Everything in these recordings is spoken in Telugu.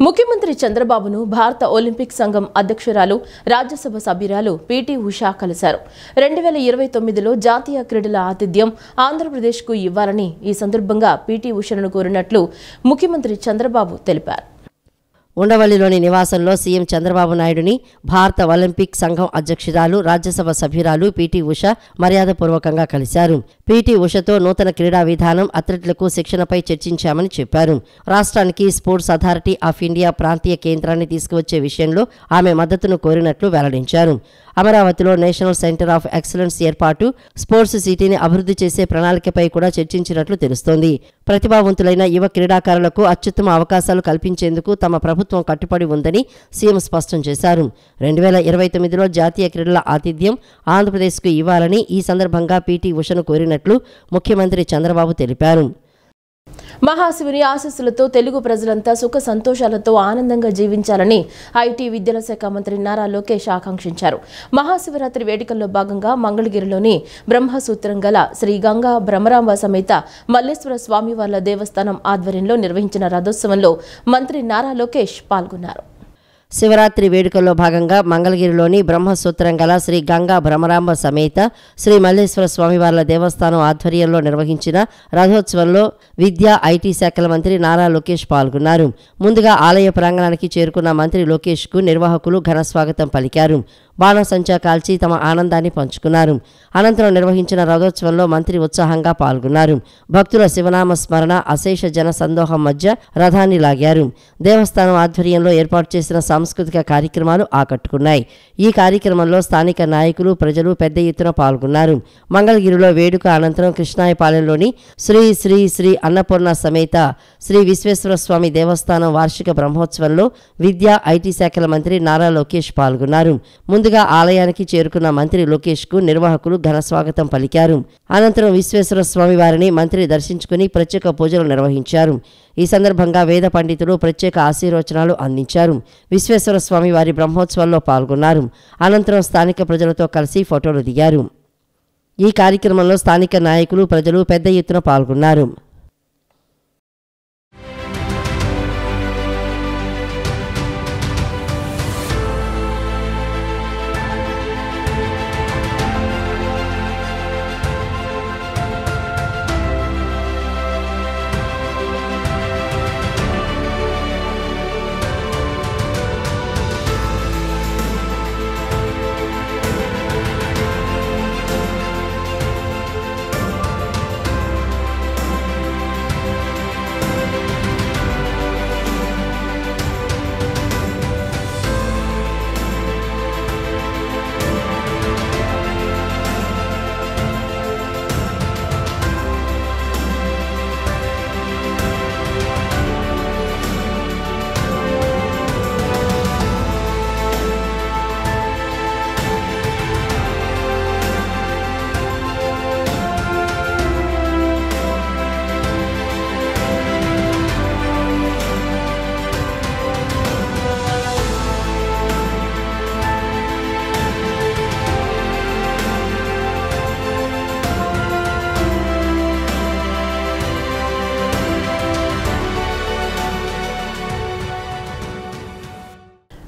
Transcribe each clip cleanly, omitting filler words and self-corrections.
ముఖ్యమంత్రి చంద్రబాబును భారత ఒలింపిక్ సంఘం అధ్యక్షురాలు రాజ్యసభ సభ్యురాలు పీటీ ఉషా కలిశారు. 2029లో జాతీయ క్రీడల ఆతిథ్యం ఆంధ్రప్రదేశ్కు ఇవ్వాలని ఈ సందర్భంగా పీటీ ఉషాను కోరినట్లు ముఖ్యమంత్రి చంద్రబాబు తెలిపారు. ఉండవల్లిలోని నివాసంలో సీఎం చంద్రబాబు నాయుడుని భారత ఒలింపిక్ సంఘం అధ్యక్షురాలు రాజ్యసభ సభ్యురాలు పీటీ ఉష మర్యాదపూర్వకంగా కలిశారు. పీటీ ఉషతో నూతన క్రీడా విధానం, అథ్లెట్లకు శిక్షణపై చర్చించామని చెప్పారు. రాష్ట్రానికి స్పోర్ట్స్ అథారిటీ ఆఫ్ ఇండియా ప్రాంతీయ కేంద్రాన్ని తీసుకువచ్చే విషయంలో ఆమె మద్దతును కోరినట్లు వెల్లడించారు. అమరావతిలో నేషనల్ సెంటర్ ఆఫ్ ఎక్సలెన్స్ ఏర్పాటు, స్పోర్ట్స్ సిటీని అభివృద్ధి చేసే ప్రణాళికపై కూడా చర్చించినట్లు తెలుస్తోంది. ప్రతిభావంతులైన యువ క్రీడాకారులకు అత్యుత్తమ అవకాశాలు కల్పించేందుకు తమ ప్రభుత్వం కట్టుబడి ఉందని సీఎం స్పష్టం చేశారు. 2029లో జాతీయ క్రీడల ఆతిథ్యం ఆంధ్రప్రదేశ్కు ఇవ్వాలని ఈ సందర్భంగా పీటీ ఉషను కోరినట్లు ముఖ్యమంత్రి చంద్రబాబు తెలిపారు. మహాశివుని ఆశీస్సులతో తెలుగు ప్రజలంతా సుఖ సంతోషాలతో ఆనందంగా జీవించాలని ఐటీ విద్యల శాఖ మంత్రి నారా లోకేష్ ఆకాంక్షించారు. మహాశివరాత్రి వేడుకల్లో భాగంగా మంగళగిరిలోని బ్రహ్మసూత్రం గల శ్రీ గంగా భ్రమరాంబ సమేత మల్లేశ్వర స్వామివార్ల దేవస్థానం ఆధ్వర్యంలో నిర్వహించిన రథోత్సవంలో మంత్రి నారా లోకేష్ పాల్గొన్నారు. శివరాత్రి వేడుకల్లో భాగంగా మంగళగిరిలోని బ్రహ్మసూత్రం గల శ్రీ గంగా భ్రమరాంబ సమేత శ్రీ మల్లేశ్వర స్వామివార్ల దేవస్థానం ఆధ్వర్యంలో నిర్వహించిన రథోత్సవంలో విద్యా ఐటీ శాఖల మంత్రి నారా లోకేష్ పాల్గొన్నారు. ముందుగా ఆలయ ప్రాంగణానికి చేరుకున్న మంత్రి లోకేష్కు నిర్వాహకులు ఘనస్వాగతం పలికారు. బాణసంచా కాల్చి తమ ఆనందాన్ని పంచుకున్నారు. అనంతరం నిర్వహించిన రథోత్సవంలో మంత్రి ఉత్సాహంగా పాల్గొన్నారు. భక్తుల శివనామ స్మరణ, అశేష జన సందోహం మధ్య రథాన్ని లాగారు. దేవస్థానం ఆధ్వర్యంలో ఏర్పాటు చేసిన సాంస్కృతిక కార్యక్రమాలు ఆకట్టుకున్నాయి. ఈ కార్యక్రమంలో స్థానిక నాయకులు, ప్రజలు పెద్ద ఎత్తున పాల్గొన్నారు. మంగళగిరిలో వేడుక అనంతరం కృష్ణాయపాలెంలోని శ్రీ శ్రీ శ్రీ అన్నపూర్ణ సమేత శ్రీ విశ్వేశ్వర స్వామి దేవస్థానం వార్షిక బ్రహ్మోత్సవంలో విద్యా ఐటీ శాఖల మంత్రి నారా లోకేష్ పాల్గొన్నారు. ముందుగా ఆలయానికి చేరుకున్న మంత్రి లోకేష్కు నిర్వాహకులు ఘనస్వాగతం పలికారు. అనంతరం విశ్వేశ్వర స్వామి వారిని మంత్రి దర్శించుకుని ప్రత్యేక పూజలు నిర్వహించారు. ఈ సందర్భంగా వేద పండితులు ప్రత్యేక ఆశీర్వచనాలు అందించారు. విశ్వేశ్వర స్వామి వారి బ్రహ్మోత్సవాల్లో పాల్గొన్నారు. అనంతరం స్థానిక ప్రజలతో కలిసి ఫోటోలు దిగారు. ఈ కార్యక్రమంలో స్థానిక నాయకులు, ప్రజలు పెద్ద ఎత్తున పాల్గొన్నారు.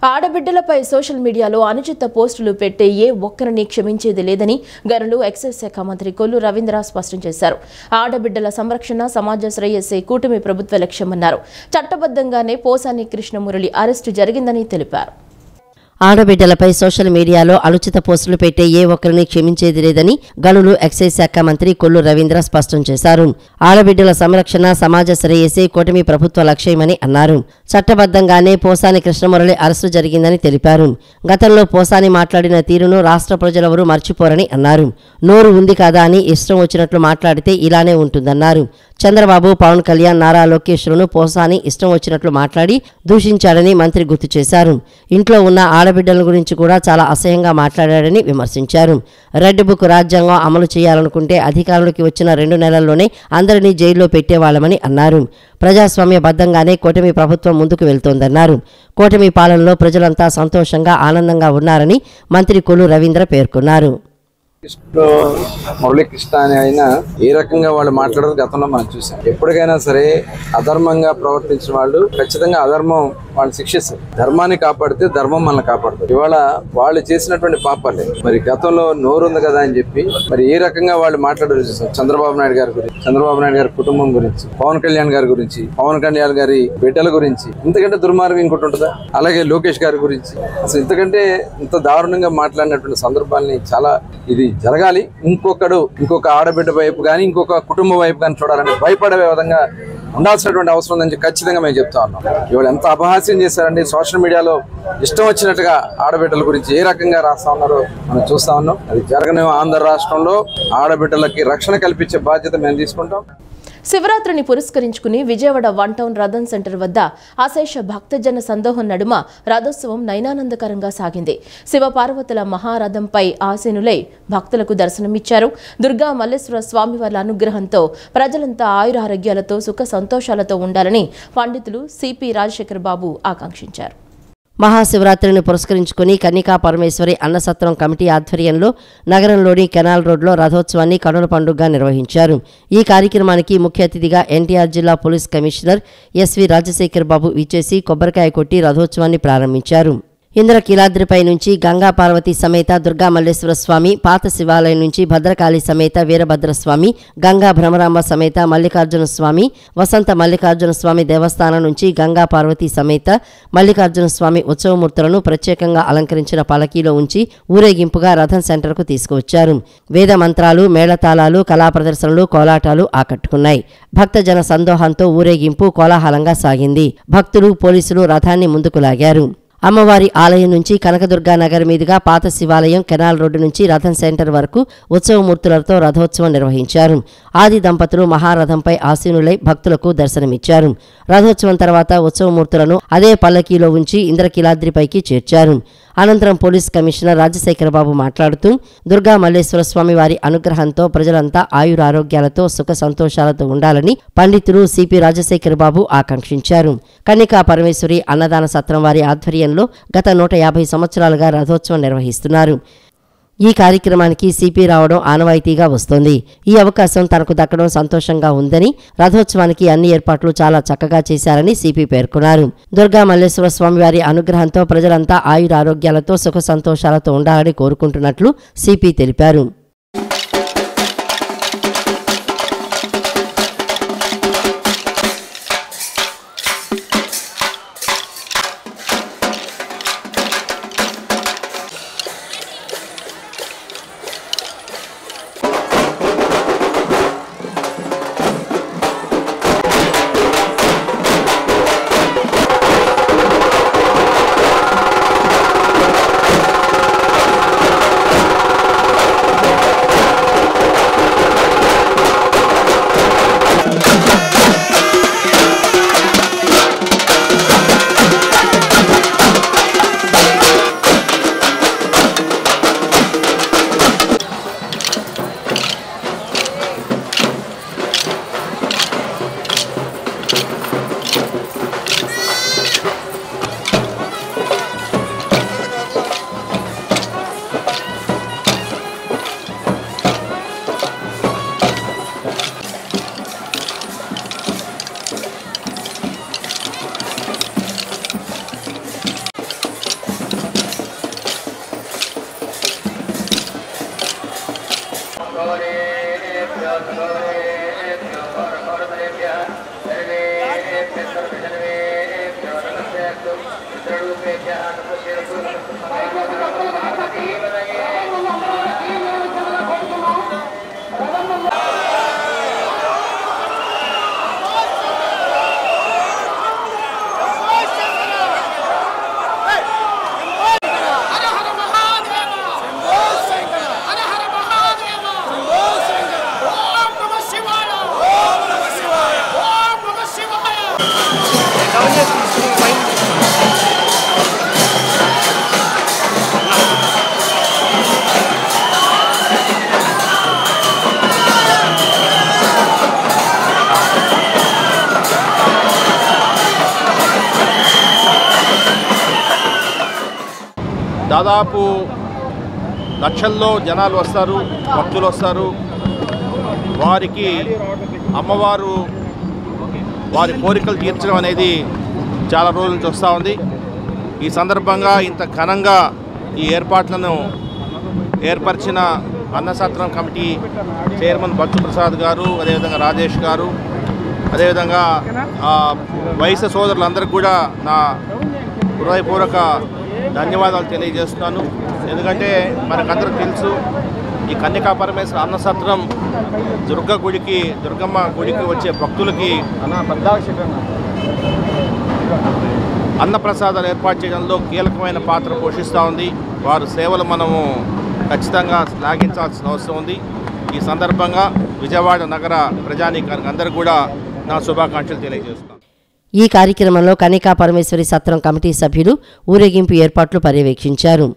ఆడబిడ్డలపై సోషల్ మీడియాలో అనుచిత పోస్టులు పెట్టే ఏ ఒక్కరిని క్షమించేది లేదని గనులు ఎక్సైజ్ శాఖ మంత్రి కొల్లు రవీంద్ర స్పష్టం చేశారు. ఆడబిడ్డల సంరక్షణ, సమాజ శ్రేయస్సే కూటమి ప్రభుత్వ లక్ష్యమన్నారు. చట్టబద్ధంగానే పోసాని కృష్ణమురళి అరెస్టు జరిగిందని తెలిపారు. ఆడబిడ్డలపై సోషల్ మీడియాలో అనుచిత పోస్టులు పెట్టే ఏ ఒక్కరిని క్షమించేది లేదని గనులు ఎక్సైజ్ శాఖ మంత్రి కొల్లు రవీంద్ర స్పష్టం చేశారు. ఆడబిడ్డల సంరక్షణ, సమాజ శ్రేయస్సే కూటమి ప్రభుత్వ లక్ష్యమని అన్నారు. చట్టబద్ధంగానే పోసాని కృష్ణమురళి అరెస్టు జరిగిందని తెలిపారు. గతంలో పోసాని మాట్లాడిన తీరును రాష్ట్ర ప్రజలెవరూ మర్చిపోరని అన్నారు. నోరు ఉంది కదా అని ఇష్టం వచ్చినట్లు మాట్లాడితే ఇలానే ఉంటుందన్నారు. చంద్రబాబు, పవన్ కళ్యాణ్, నారా లోకేష్లను పోసాని ఇష్టం వచ్చినట్లు మాట్లాడి దూషించాడని మంత్రి గుర్తు చేశారు. ఇంట్లో ఉన్న ఆడబిడ్డల గురించి కూడా చాలా అసహ్యంగా మాట్లాడాడని విమర్శించారు. రెడ్ బుక్ రాజ్యాంగం అమలు చేయాలనుకుంటే అధికారంలోకి వచ్చిన 2 నెలల్లోనే అందరినీ జైల్లో పెట్టేవాళ్లమని అన్నారు. ప్రజాస్వామ్యబద్ధంగానే కూటమి ప్రభుత్వం ముందుకు వెళ్తోందన్నారు. కూటమి పాలనలో ప్రజలంతా సంతోషంగా, ఆనందంగా ఉన్నారని మంత్రి కొల్లు రవీంద్ర పేర్కొన్నారు. మురళీకృష్ణ అని అయినా ఏ రకంగా వాళ్ళు మాట్లాడారు గతంలో మనం చూసాం. ఎప్పటికైనా సరే అధర్మంగా ప్రవర్తించిన వాళ్ళు ఖచ్చితంగా అధర్మం వాళ్ళు శిక్షిస్తారు. ధర్మాన్ని కాపాడితే ధర్మం మనల్ని కాపాడుతుంది. ఇవాళ వాళ్ళు చేసినటువంటి పాపాలే మరి గతంలో నోరు ఉంది కదా అని చెప్పి మరి ఏ రకంగా వాళ్ళు మాట్లాడారు చూసాం. చంద్రబాబు నాయుడు గారి గురించి, చంద్రబాబు నాయుడు గారి కుటుంబం గురించి, పవన్ కళ్యాణ్ గారి గురించి, పవన్ కళ్యాణ్ గారి బిడ్డల గురించి ఇంతకంటే దుర్మార్గం ఇంకోటి ఉంటుందా? అలాగే లోకేష్ గారి గురించి అసలు ఇంతకంటే ఇంత దారుణంగా మాట్లాడినటువంటి సందర్భాలని చాలా ఇది జరగాలి. ఇంకొక ఆడబిడ్డ వైపు కానీ ఇంకొక కుటుంబం వైపు కానీ చూడాలని భయపడే విధంగా ఉండాల్సినటువంటి అవసరం ఉందని ఖచ్చితంగా మేము చెప్తా ఉన్నాం. ఇవాళ ఎంత అపహాస్యం చేశారండి. సోషల్ మీడియాలో ఇష్టం వచ్చినట్టుగా ఆడబిడ్డల గురించి ఏ రకంగా రాస్తా ఉన్నారో మనం చూస్తా ఉన్నాం. అది జరగని ఆంధ్ర రాష్ట్రంలో ఆడబిడ్డలకి రక్షణ కల్పించే బాధ్యత మేము తీసుకుంటాం. శివరాత్రిని పురస్కరించుకుని విజయవాడ వన్ టౌన్ రథం సెంటర్ వద్ద అశేష భక్తజన సందోహం నడుమ రథోత్సవం నయనానందకరంగా సాగింది. శివపార్వతుల మహారథంపై ఆసీనులై భక్తులకు దర్శనమిచ్చారు. దుర్గా మల్లేశ్వర స్వామివార్ల అనుగ్రహంతో ప్రజలంతా ఆయురారోగ్యాలతో సుఖ సంతోషాలతో ఉండాలని పండితులు సిపి రాజశేఖర్ బాబు ఆకాంక్షించారు. మహాశివరాత్రిని పురస్కరించుకుని కన్నికా పరమేశ్వరి అన్నసత్రం కమిటీ ఆధ్వర్యంలో నగరంలోని కెనాల్ రోడ్లో రథోత్సవాన్ని కనుల పండుగగా నిర్వహించారు. ఈ కార్యక్రమానికి ముఖ్య అతిథిగా ఎన్టీఆర్ జిల్లా పోలీస్ కమిషనర్ ఎస్వి రాజశేఖర్ బాబు విచ్చేసి కొబ్బరికాయ కొట్టి రథోత్సవాన్ని ప్రారంభించారు. ఇంద్రకీలాద్రిపై నుంచి గంగా పార్వతి సమేత దుర్గా మల్లేశ్వర స్వామి, పాత శివాలయం నుంచి భద్రకాళి సమేత వీరభద్రస్వామి, గంగా భ్రమరాంబ సమేత మల్లికార్జున స్వామి, వసంత మల్లికార్జున స్వామి దేవస్థానం నుంచి గంగా పార్వతి సమేత మల్లికార్జున స్వామి ఉత్సవమూర్తులను ప్రత్యేకంగా అలంకరించిన పలకీలో ఉంచి ఊరేగింపుగా రథం సెంటర్కు తీసుకువచ్చారు. వేద మంత్రాలు, మేళతాళాలు, కళా ప్రదర్శనలు, కోలాటాలు ఆకట్టుకున్నాయి. భక్తజన సందోహంతో ఊరేగింపు కోలాహలంగా సాగింది. భక్తులు, పోలీసులు రథాన్ని ముందుకు లాగారు. అమ్మవారి ఆలయం నుంచి కనకదుర్గా నగర్ మీదుగా పాత శివాలయం, కెనాల్ రోడ్డు నుంచి రథం సెంటర్ వరకు ఉత్సవమూర్తులతో రథోత్సవం నిర్వహించారు. ఆది దంపతులు మహారథంపై ఆసీనులై భక్తులకు దర్శనమిచ్చారు. రథోత్సవం తర్వాత ఉత్సవమూర్తులను అదే పల్లకీలో ఉంచి ఇంద్రకీలాద్రిపైకి చేర్చారు. అనంతరం పోలీస్ కమిషనర్ రాజశేఖర బాబు మాట్లాడుతూ దుర్గా మల్లేశ్వర స్వామి వారి అనుగ్రహంతో ప్రజలంతా ఆయురారోగ్యాలతో సుఖ సంతోషాలతో ఉండాలని పండితులు సిపి రాజశేఖర బాబు ఆకాంక్షించారు. కన్నికా పరమేశ్వరి అన్నదాన సత్రం వారి ఆధ్వర్యంలో గత 150 సంవత్సరాలుగా రథోత్సవం నిర్వహిస్తున్నారు. ఈ కార్యక్రమానికి సిపి రావడం ఆనవాయితీగా వస్తోంది. ఈ అవకాశం తనకు దక్కడం సంతోషంగా ఉందని, రథోత్సవానికి అన్ని ఏర్పాట్లు చాలా చక్కగా చేశారని సిపి పేర్కొన్నారు. దుర్గా మల్లేశ్వర స్వామివారి అనుగ్రహంతో ప్రజలంతా ఆయురారోగ్యాలతో సుఖ సంతోషాలతో ఉండాలని కోరుకుంటున్నట్లు సిపి తెలిపారు. దాదాపు లక్షల్లో జనాలు వస్తారు, భక్తులు వస్తారు. వారికి అమ్మవారు వారి కోరికలు తీర్చడం అనేది చాలా రోజుల నుంచి వస్తూ ఉంది. ఈ సందర్భంగా ఇంత ఘనంగా ఈ ఏర్పాట్లను ఏర్పరిచిన అన్నసత్రం కమిటీ చైర్మన్ భక్తు ప్రసాద్ గారు, అదేవిధంగా రాజేష్ గారు, అదేవిధంగా వైశ్య సోదరులందరికీ కూడా నా హృదయపూర్వక ధన్యవాదాలు తెలియజేస్తున్నాను. ఎందుకంటే మనకందరికీ తెలుసు, ఈ కన్యకా పరమేశ్వర అన్నసత్రం దుర్గమ్మ గుడికి వచ్చే భక్తులకి అన్నప్రసాదాలు ఏర్పాటు చేయడంలో కీలకమైన పాత్ర పోషిస్తూ ఉంది. వారి సేవలు మనము ఖచ్చితంగా శ్లాఘించాల్సిన అవసరం ఉంది. ఈ సందర్భంగా విజయవాడ నగర ప్రజానీకానికి అందరికీ కూడా నా శుభాకాంక్షలు తెలియజేస్తున్నాను. ఈ కార్యక్రమంలో కన్యకా పరమేశ్వరి సత్రం కమిటీ సభ్యులు ఊరేగింపు ఏర్పాట్లు పర్యవేక్షించారు.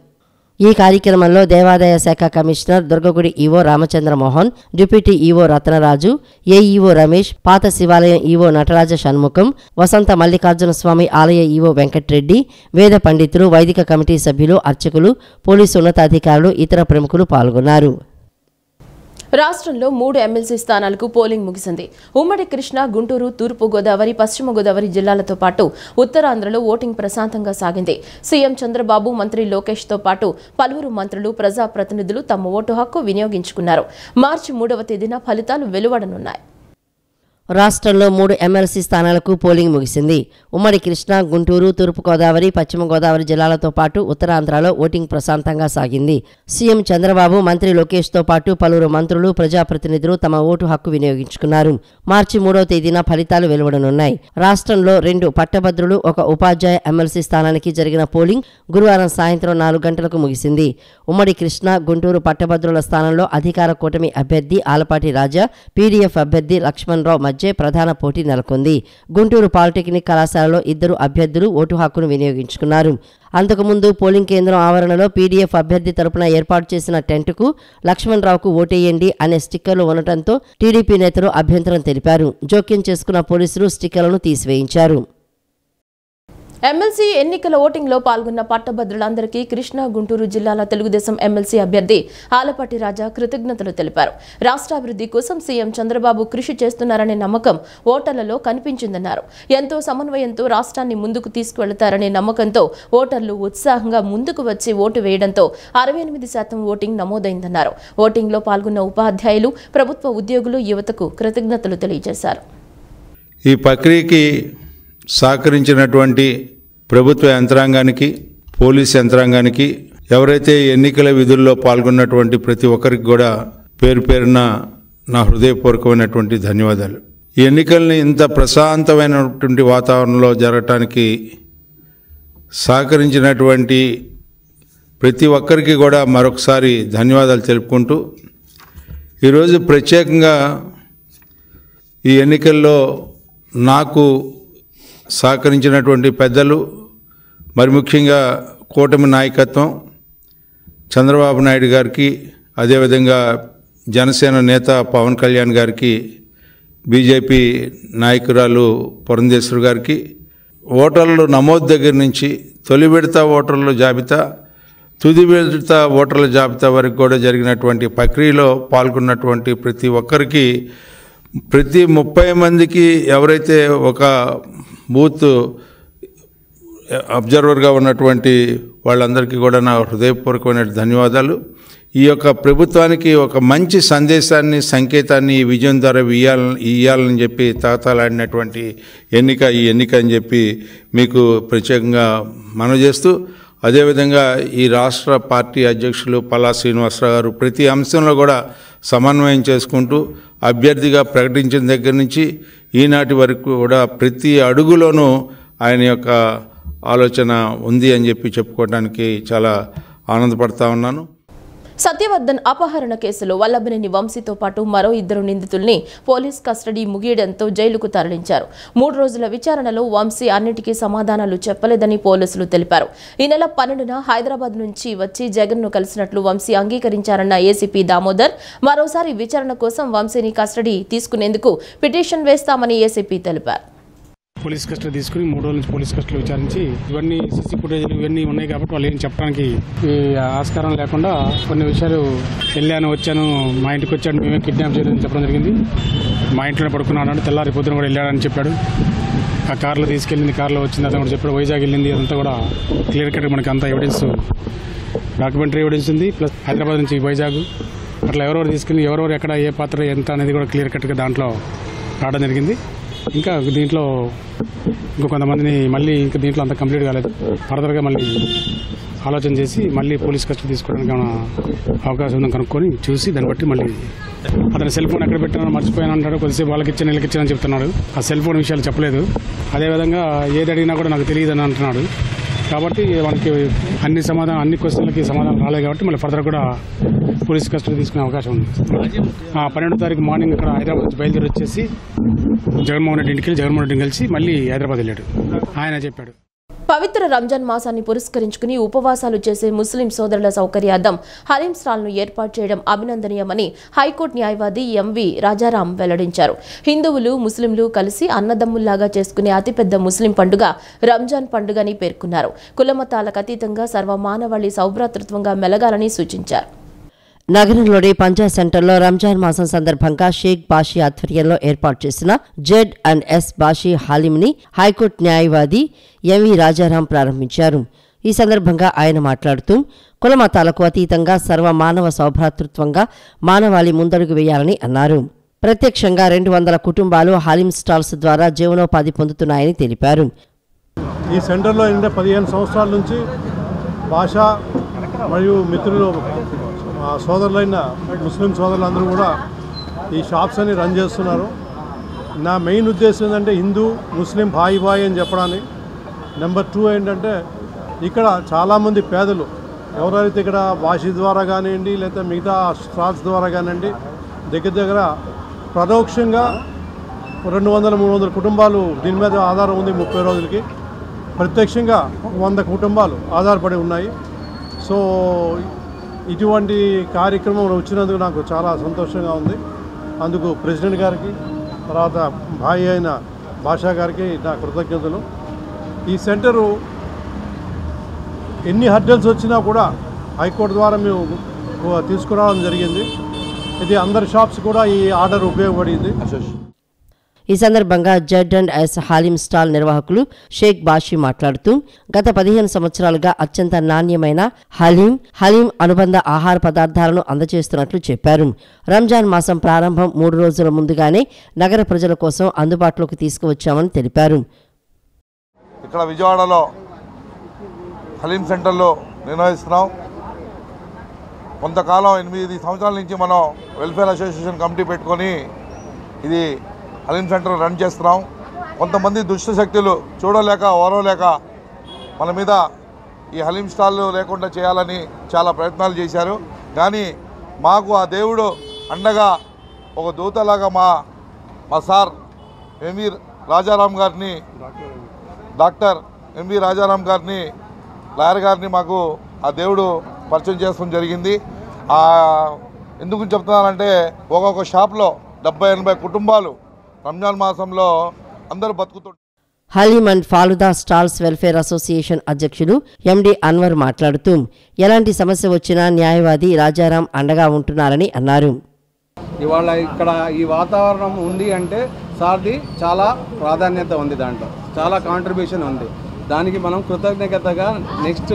ఈ కార్యక్రమంలో దేవాదాయ శాఖ కమిషనర్ దుర్గగుడి EO Ramachandra Mohan, deputy EO Ratnaraju, AEO Ramesh, పాత శివాలయం ఈవో నటరాజ షణ్ముఖం, వసంత మల్లికార్జున స్వామి ఆలయ ఈవో వెంకట్రెడ్డి, వేద పండితులు, వైదిక కమిటీ సభ్యులు, అర్చకులు, పోలీసు ఉన్నతాధికారులు, ఇతర ప్రముఖులు పాల్గొన్నారు. రాష్ట్రంలో 3 ఎమ్మెల్సీ స్థానాలకు పోలింగ్ ముగిసింది. ఉమ్మడి కృష్ణా, గుంటూరు, తూర్పు గోదావరి, పశ్చిమ గోదావరి జిల్లాలతో పాటు ఉత్తరాంధ్రలో ఓటింగ్ ప్రశాంతంగా సాగింది. సీఎం చంద్రబాబు, మంత్రి లోకేష్తో పాటు పలువురు మంత్రులు, ప్రజాప్రతినిధులు తమ ఓటు హక్కు వినియోగించుకున్నారు. మార్చి 3వ తేదీన ఫలితాలు వెలువడనున్నాయి. రాష్ట్రంలో 3 ఎమ్మెల్సీ స్థానాలకు పోలింగ్ ముగిసింది. ఉమ్మడి కృష్ణా, గుంటూరు, తూర్పుగోదావరి, పశ్చిమ గోదావరి జిల్లాలతో పాటు ఉత్తరాంధ్రలో ఓటింగ్ ప్రశాంతంగా సాగింది. సీఎం చంద్రబాబు, మంత్రి లోకేష్తో పాటు పలువురు మంత్రులు, ప్రజాప్రతినిధులు తమ ఓటు హక్కు వినియోగించుకున్నారు. మార్చి 3వ తేదీన ఫలితాలు వెలువడనున్నాయి. రాష్ట్రంలో 2 పట్టభద్రులు, 1 ఉపాధ్యాయ ఎమ్మెల్సీ స్థానానికి జరిగిన పోలింగ్ గురువారం సాయంత్రం 4 గంటలకు ముగిసింది. ఉమ్మడి కృష్ణా, గుంటూరు పట్టభద్రుల స్థానంలో అధికార కూటమి అభ్యర్థి ఆలపాటి రాజా, పీడీఎఫ్ అభ్యర్థి లక్ష్మణరావు మధ్య ప్రధాన పోటీ నెలకొంది. గుంటూరు పాలిటెక్నిక్ కళాశాలలో 2 అభ్యర్థులు ఓటు హక్కును వినియోగించుకున్నారు. అంతకుముందు పోలింగ్ కేంద్రం ఆవరణలో పీడీఎఫ్ అభ్యర్థి తరపున ఏర్పాటు చేసిన టెంటుకు లక్ష్మణరావుకు ఓటేయండి అనే స్టిక్కర్లు ఉండటంతో టీడీపీ నేతలు అభ్యంతరం తెలిపారు. జోక్యం చేసుకున్న పోలీసులు స్టిక్కర్లను తీసివేయించారు. ఎమ్మెల్సీ ఎన్నికల ఓటింగ్లో పాల్గొన్న పట్టభద్రులందరికీ కృష్ణా, గుంటూరు జిల్లాల తెలుగుదేశం ఎమ్మెల్సీ అభ్యర్థి ఆలపాటి రాజా కృతజ్ఞతలు తెలిపారు. రాష్ట్రాభివృద్ధి కోసం సీఎం చంద్రబాబు కృషి చేస్తున్నారనే నమ్మకం ఓటర్లలో కనిపించిందన్నారు. ఎంతో సమన్వయంతో రాష్ట్రాన్ని ముందుకు తీసుకువెళతారనే నమ్మకంతో ఓటర్లు ఉత్సాహంగా ముందుకు వచ్చి ఓటు వేయడంతో 68% ఓటింగ్ నమోదైందన్నారు. ఓటింగ్లో పాల్గొన్న ఉపాధ్యాయులు, ప్రభుత్వ ఉద్యోగులు యువతకు కృతజ్ఞతలు తెలియజేశారు. ఈ ప్రక్రియకి సహకరించినటువంటి ప్రభుత్వ యంత్రాంగానికి, పోలీస్ యంత్రాంగానికి, ఎవరైతే ఎన్నికల విధుల్లో పాల్గొన్నటువంటి ప్రతి ఒక్కరికి కూడా పేరు పేరున నా హృదయపూర్వకమైనటువంటి ధన్యవాదాలు. ఈ ఎన్నికల్ని ఇంత ప్రశాంతమైనటువంటి వాతావరణంలో జరగటానికి సహకరించినటువంటి ప్రతి ఒక్కరికి కూడా మరొకసారి ధన్యవాదాలు తెలుపుకుంటూ, ఈరోజు ప్రత్యేకంగా ఈ ఎన్నికల్లో నాకు సహకరించినటువంటి పెద్దలు, మరి ముఖ్యంగా కూటమి నాయకత్వం, చంద్రబాబు నాయుడు గారికి, అదేవిధంగా జనసేన నేత పవన్ కళ్యాణ్ గారికి, బీజేపీ నాయకురాలు పురంధేశ్వరి గారికి, ఓటర్లు నమోదు దగ్గర నుంచి తొలి విడత ఓటర్ల జాబితా, తుది విడత ఓటర్ల జాబితా వరకు కూడా జరిగినటువంటి ప్రక్రియలో పాల్గొన్నటువంటి ప్రతి ఒక్కరికి, ప్రతి 30 మందికి ఎవరైతే ఒక బూత్ అబ్జర్వర్గా ఉన్నటువంటి వాళ్ళందరికీ కూడా నా హృదయపూర్వకమైన ధన్యవాదాలు. ఈ యొక్క ప్రభుత్వానికి ఒక మంచి సందేశాన్ని, సంకేతాన్ని ఈ విజయం ద్వారా ఇయ్యాలని చెప్పి తాతాలాడినటువంటి ఈ ఎన్నిక అని చెప్పి మీకు ప్రత్యేకంగా మనవి చేస్తూ, అదేవిధంగా ఈ రాష్ట్ర పార్టీ అధ్యక్షులు పల్లా శ్రీనివాసరావు గారు ప్రతి అంశంలో కూడా సమన్వయం చేసుకుంటూ అభ్యర్థిగా ప్రకటించిన దగ్గర నుంచి ఈనాటి వరకు కూడా ప్రతి అడుగులోనూ ఆయన యొక్క ఆలోచన ఉంది అని చెప్పి చెప్పుకోవడానికి చాలా ఆనందపడతా ఉన్నాను. సత్యవర్ధన్ అపహరణ కేసులో వల్లభనేని వంశీతో పాటు మరో 2 నిందితుల్ని పోలీస్ కస్టడీ ముగియడంతో జైలుకు తరలించారు. 3 రోజుల విచారణలో వంశీ అన్నిటికీ సమాధానాలు చెప్పలేదని పోలీసులు తెలిపారు. ఈ నెల 12న హైదరాబాద్ నుంచి వచ్చి జగన్ను కలిసినట్లు వంశీ అంగీకరించారన్న ఏసీపీ దామోదర్, మరోసారి విచారణ కోసం వంశీని కస్టడీ తీసుకునేందుకు పిటిషన్ వేస్తామని ఏసీపీ తెలిపారు. పోలీస్ కస్టడీ తీసుకుని 3 రోజుల నుంచి పోలీస్ కస్టడీలో విచారించి ఇవన్నీ సీసీ ఫుటేజ్లు ఇవన్నీ ఉన్నాయి కాబట్టి వాళ్ళు ఏం చెప్పడానికి ఆస్కారం లేకుండా కొన్ని విషయాలు వెళ్ళాను వచ్చాను మా ఇంటికి వచ్చాడు మేమే కిడ్నాప్ చేయలేదని చెప్పడం జరిగింది. మా ఇంట్లోనే పడుకున్నాడు అంటే తెల్లారి పొద్దున కూడా వెళ్ళాడని చెప్పాడు. ఆ కార్లో తీసుకెళ్ళింది కార్లో వచ్చింది అతను కూడా చెప్పాడు. వైజాగ్ వెళ్ళింది అదంతా కూడా క్లియర్ కట్ మనకి అంతా ఎవిడెన్స్ డాక్యుమెంటరీ ఎవిడెన్స్ ఉంది. ప్లస్ హైదరాబాద్ నుంచి వైజాగ్ అట్లా ఎవరెవరు తీసుకెళ్ళి ఎవరెవరు ఎక్కడ ఏ పాత్ర ఎంత అనేది కూడా క్లియర్ కట్గా దాంట్లో రావడం జరిగింది. ఇంకా దీంట్లో కొంతమందిని మళ్ళీ ఇంకా దీంట్లో అంత కంప్లీట్ కాలేదు. ఫర్దర్గా మళ్ళీ ఆలోచన చేసి మళ్ళీ పోలీస్ కస్టడీ తీసుకోవడానికి అవకాశం ఉందని కనుక్కొని చూసి దాన్ని బట్టి మళ్ళీ అతని సెల్ ఫోన్ ఎక్కడ పెట్టానో మర్చిపోయాను అంటాడు. కొద్దిసేపు వాళ్ళకి ఇచ్చాను వీళ్ళకి ఇచ్చానని చెప్తున్నాడు. ఆ సెల్ ఫోన్ విషయాలు చెప్పలేదు. అదేవిధంగా ఏది అడిగినా కూడా నాకు తెలియదని అంటున్నాడు. కాబట్టి మనకి అన్ని క్వశ్చన్లకి సమాధానం రాలేదు కాబట్టి మళ్ళీ ఫర్దర్ కూడా పోలీస్ కస్టడీ తీసుకునే అవకాశం ఉంది. 12వ తారీఖు మార్నింగ్ ఇక్కడ హైదరాబాద్ నుంచి బయలుదేరి వచ్చేసి జగన్మోహన్ రెడ్డి ఇంటికి జగన్మోహన్ రెడ్డిని కలిసి మళ్ళీ హైదరాబాద్ వెళ్ళాడు. ఆయన చెప్పాడు. పవిత్ర రంజాన్ మాసాన్ని పురస్కరించుకుని ఉపవాసాలు చేసే ముస్లిం సోదరుల సౌకర్యార్థం హలీం స్టాల్ను ఏర్పాటు చేయడం అభినందనీయమని హైకోర్టు న్యాయవాది ఎంవి రాజారాం వెల్లడించారు. హిందువులు ముస్లింలు కలిసి అన్నదమ్ముల్లాగా చేసుకునే అతిపెద్ద ముస్లిం పండుగ రంజాన్ పండుగని పేర్కొన్నారు. కులమతాలకు అతీతంగా సర్వమానవాళి సౌభ్రాతృత్వంగా మెలగాలని సూచించారు. నగరంలోని పంజా సెంటర్లో రంజాన్ మాసం సందర్భంగా షేక్ బాషీ ఆధ్వర్యంలో ఏర్పాటు చేసిన Z&S బాషీ హాలింని హైకోర్టు న్యాయవాది ఎంవి రాజారాం ప్రారంభించారు. ఈ సందర్భంగా ఆయన మాట్లాడుతూ కులమతాలకు అతీతంగా సర్వమానవ సౌభ్రాతృత్వంగా మానవాళి ముందడుగు వేయాలని అన్నారు. ప్రత్యక్షంగా 200 కుటుంబాలు హాలిం స్టాల్స్ ద్వారా జీవనోపాధి పొందుతున్నాయని తెలిపారు. ఈ సెంటర్లో 15 సంవత్సరాల నుంచి భాషా మరియు మిత్రులు సోదరులైన ముస్లిం సోదరులందరూ కూడా ఈ షాప్స్ అని రన్ చేస్తున్నారు. నా మెయిన్ ఉద్దేశం ఏంటంటే హిందూ ముస్లిం భాయి భాయి అని చెప్పడానికి. నెంబర్ 2 ఏంటంటే ఇక్కడ చాలామంది పేదలు ఎవరైతే ఇక్కడ భాషీ ద్వారా కానివ్వండి లేదా మిగతా స్టాల్స్ ద్వారా కానివ్వండి దగ్గర పరోక్షంగా 200-300 కుటుంబాలు దీని మీద ఆధారం ఉంది. 30 రోజులకి ప్రత్యక్షంగా 100 కుటుంబాలు ఆధారపడి ఉన్నాయి. సో ఇటువంటి కార్యక్రమం వచ్చినందుకు నాకు చాలా సంతోషంగా ఉంది. అందుకు ప్రెసిడెంట్ గారికి తర్వాత భాయి అయిన భాషా గారికి నా కృతజ్ఞతలు. ఈ సెంటరు ఎన్ని హర్డల్స్ వచ్చినా కూడా హైకోర్టు ద్వారా మేము తీసుకురావడం జరిగింది. ఇది అందరి షాప్స్ కూడా ఈ ఆర్డర్ ఉపయోగపడింది. ఈ సందర్భంగా Z&S హాలిం స్టాల్ నిర్వాహకులు షేక్ బాషీ మాట్లాడుతూ గత 15 సంవత్సరాలుగా అత్యంత నాణ్యమైన హలీం అనుబంధ ఆహార పదార్థాలను అందజేస్తున్నట్లు చెప్పారు. రంజాన్ మాసం ప్రారంభం 3 రోజుల ముందుగానే నగర ప్రజల కోసం అందుబాటులోకి తీసుకువచ్చామని తెలిపారు. ఇక్కడ విజయవాడలో హలీం సెంటర్లో నిర్వహిస్తున్నాం. కొంతకాలం 8 సంవత్సరాల నుంచి మనం వెల్ఫేర్ అసోసియేషన్ కమిటీ పెట్టుకొని ఇది హలీం సెంటర్ రన్ చేస్తున్నాం. కొంతమంది దుష్ట శక్తులు చూడలేక ఓరవలేక మన మీద ఈ హలీం స్టాల్ లేకుండా చేయాలని చాలా ప్రయత్నాలు చేశారు. కానీ మాకు ఆ దేవుడు అండగా ఒక దూతలాగా మా సార్ ఎంవి రాజారాం గారిని డాక్టర్ ఎంవి రాజారాం గారిని లాయర్ గారిని మాకు ఆ దేవుడు పరిచయం చేయడం జరిగింది. ఎందుకు చెప్తున్నానంటే ఒక్కొక్క షాప్లో 70-80 కుటుంబాలు రంజాన్ మాసంలో అందరూ బతుకుతుంటారు. Haleem and falooda stalls welfare association అధ్యక్షులు ఎండి అన్వర్ మాట్లాడుతూ ఎలాంటి సమస్య వచ్చినా న్యాయవాది రాజారాం అండగా ఉంటున్నారని అన్నారు. ఇవాళ ఇక్కడ ఈ వాతావరణం ఉంది అంటే సార్ది చాలా ప్రాధాన్యత ఉంది, దాంట్లో చాలా కాంట్రిబ్యూషన్ ఉంది. దానికి మనం కృతజ్ఞతగా నెక్స్ట్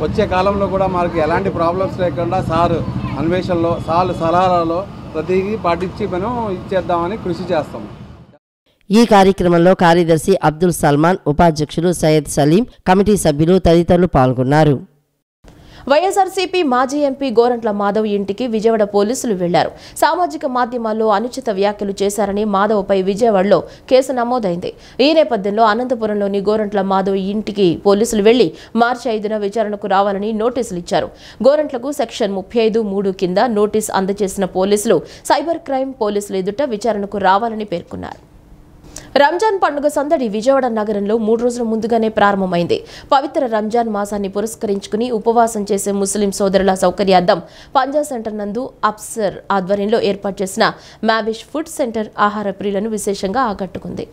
వచ్చే కాలంలో కూడా మనకి ఎలాంటి ప్రాబ్లమ్స్ లేకుండా సార్ అన్వేషణలో సలహాలలో ప్రతిదీ పాటించి మనం ఇచ్చేద్దామని కృషి చేస్తాం. ఈ కార్యక్రమంలో కార్యదర్శి అబ్దుల్ సల్మాన్, ఉపాధ్యక్షులు సయ్యద్ సలీం, కమిటీ సభ్యులు తదితరులు పాల్గొన్నారు. వైఎస్ఆర్సీపీ మాజీ ఎంపీ గోరంట్ల మాధవ్ ఇంటికి విజయవాడ పోలీసులు వెళ్లారు. సామాజిక మాధ్యమాల్లో అనుచిత వ్యాఖ్యలు చేశారని మాధవ్పై విజయవాడలో కేసు నమోదైంది. ఈ నేపథ్యంలో అనంతపురంలోని గోరంట్ల మాధవ్ ఇంటికి పోలీసులు వెళ్లి మార్చి 5న విచారణకు రావాలని నోటీసులు ఇచ్చారు. గోరంట్లకు సెక్షన్ 35(3) కింద నోటీసు అందజేసిన పోలీసులు సైబర్ క్రైమ్ పోలీసులు ఎదుట విచారణకు రావాలని పేర్కొన్నారు. రంజాన్ పండుగ సందడి విజయవాడ నగరంలో 3 రోజుల ముందుగానే ప్రారంభమైంది. పవిత్ర రంజాన్ మాసాన్ని పురస్కరించుకుని ఉపవాసం చేసే ముస్లిం సోదరుల సౌకర్యార్థం పంజా సెంటర్ నందు అప్సర్ ఆధ్వర్యంలో ఏర్పాటు చేసిన మావిష్ ఫుడ్ సెంటర్ ఆహార ప్రియులను విశేషంగా ఆకట్టుకుంది.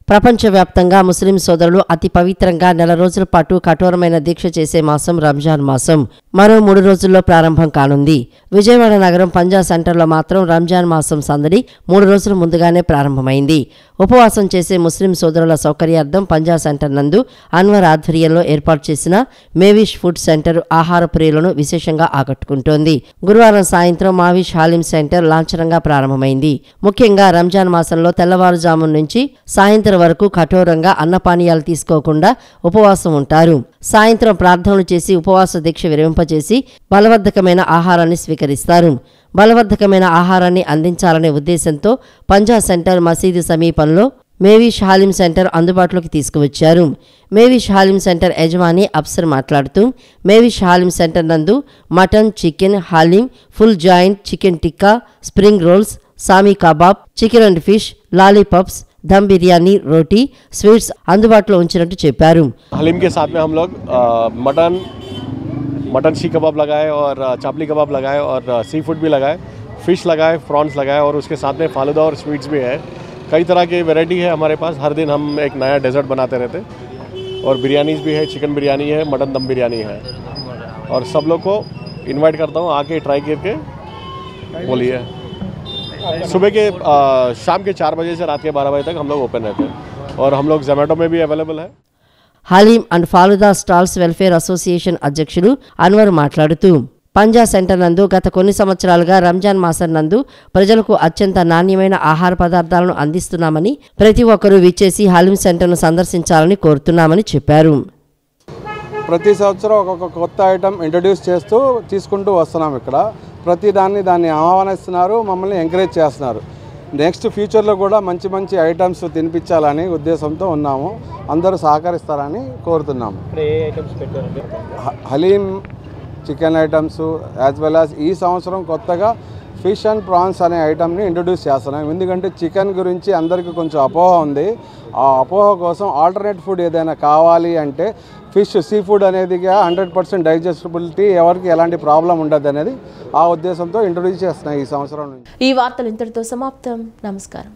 ప్రపంచవ్యాప్తంగా ముస్లిం సోదరులు అతి పవిత్రంగా నెల రోజుల పాటు కఠోరమైన దీక్ష చేసే మాసం రంజాన్ మాసం మరో 3 రోజుల్లో ప్రారంభం కానుంది. విజయవాడ నగరం పంజా సెంటర్లో మాత్రం రంజాన్ మాసం సందడి 3 రోజుల ముందుగానే ప్రారంభమైంది. ఉపవాసం చేసే ముస్లిం సోదరుల సౌకర్యార్థం పంజా సెంటర్ నందు అన్వర్ ఆధ్వర్యంలో ఏర్పాటు చేసిన మేవిష్ ఫుడ్ సెంటర్ ఆహార ప్రియులను విశేషంగా ఆకట్టుకుంటోంది. గురువారం సాయంత్రం మావిష్ హాలిం సెంటర్ లాంఛనంగా ప్రారంభమైంది. ముఖ్యంగా రంజాన్ మాసంలో తెల్లవారుజామున నుంచి సాయంత్రం వరకు కఠోరంగా అన్నపానీయాలు తీసుకోకుండా ఉపవాసం ఉంటారు. సాయంత్రం ప్రార్థనలు చేసి ఉపవాస దీక్ష విరమింపజేసి బలవర్ధకమైన ఆహారాన్ని స్వీకరిస్తారు. బలవర్ధకమైన ఆహారాన్ని అందించాలనే ఉద్దేశంతో పంజా సెంటర్ మసీదు సమీపంలో మేవిష్ హాలిం సెంటర్ అందుబాటులోకి తీసుకువచ్చారు. మేవిష్ హాలిం సెంటర్ యజమాని అప్సర్ మాట్లాడుతూ మేవిష్ హాలిం సెంటర్ నందు mutton, chicken, haleem, full joint, chicken tikka, spring rolls, shami kebab, chicken and fish, lollipops, dum biryani, roti, sweets అందుబాటులో ఉంచినట్టు చెప్పారు. हलीम के साथ में हम लोग मटन सी कबाब लगाए और चापली कबाब लगाए और सी फूड भी लगाए, फिश लगाए, प्रॉन्स लगाए और उसके साथ में फालूदा और स्वीट्स भी है. कई तरह की वैरायटी है हमारे पास. हर दिन हम एक नया डेजर्ट बनाते रहते और बिरयानीज भी है. चिकन बिरयानी है, मटन दम बिरयानी है और सब लोग को इन्वाइट करता हूँ आके ट्राई करके बोलिए. सुबह के शाम के 4 बजे से रात के 12 बजे तक हम लोग ओपन रहते हैं और हम लोग जोमेटो में भी अवेलेबल है. Haleem and falooda stalls welfare association అధ్యక్షులు అన్వర్ మాట్లాడుతూ పంజా సెంటర్ నందు గత కొన్ని సంవత్సరాలుగా రంజాన్ మాసం నందు ప్రజలకు అత్యంత నాణ్యమైన ఆహార పదార్థాలను అందిస్తున్నామని, ప్రతి ఒక్కరూ విచ్చేసి హలీం సెంటర్ను సందర్శించాలని కోరుతున్నామని చెప్పారు. ప్రతి సంవత్సరం ఒక్కొక్క కొత్త ఐటమ్ ఇంట్రడ్యూస్ చేస్తూ తీసుకుంటూ వస్తున్నాం. ఇక్కడ ప్రతి దాన్ని ఆహ్వానిస్తున్నారు, మమ్మల్ని ఎంకరేజ్ చేస్తున్నారు. నెక్స్ట్ ఫ్యూచర్లో కూడా మంచి మంచి ఐటమ్స్ తినిపించాలని ఉద్దేశంతో ఉన్నాము. అందరూ సహకరిస్తారని కోరుతున్నాము. Haleem, chicken items as well as ఈ సంవత్సరం కొత్తగా ఫిష్ అండ్ ప్రాన్స్ అనే ఐటమ్ని ఇంట్రడ్యూస్ చేస్తున్నాం. ఎందుకంటే చికెన్ గురించి అందరికీ కొంచెం అపోహ ఉంది. ఆ అపోహ కోసం ఆల్టర్నేట్ ఫుడ్ ఏదైనా కావాలి అంటే ఫిష్, సీ ఫుడ్ అనేది 100% డైజెస్టబిలిటీ, ఎవరికి ఎలాంటి ప్రాబ్లం ఉండదు అనేది ఆ ఉద్దేశంతో ఇంట్రడ్యూస్ చేస్తున్నాం ఈ సంవత్సరం నుంచి. ఈ వార్తలు ఇంతటితో సమాప్తం. నమస్కారం.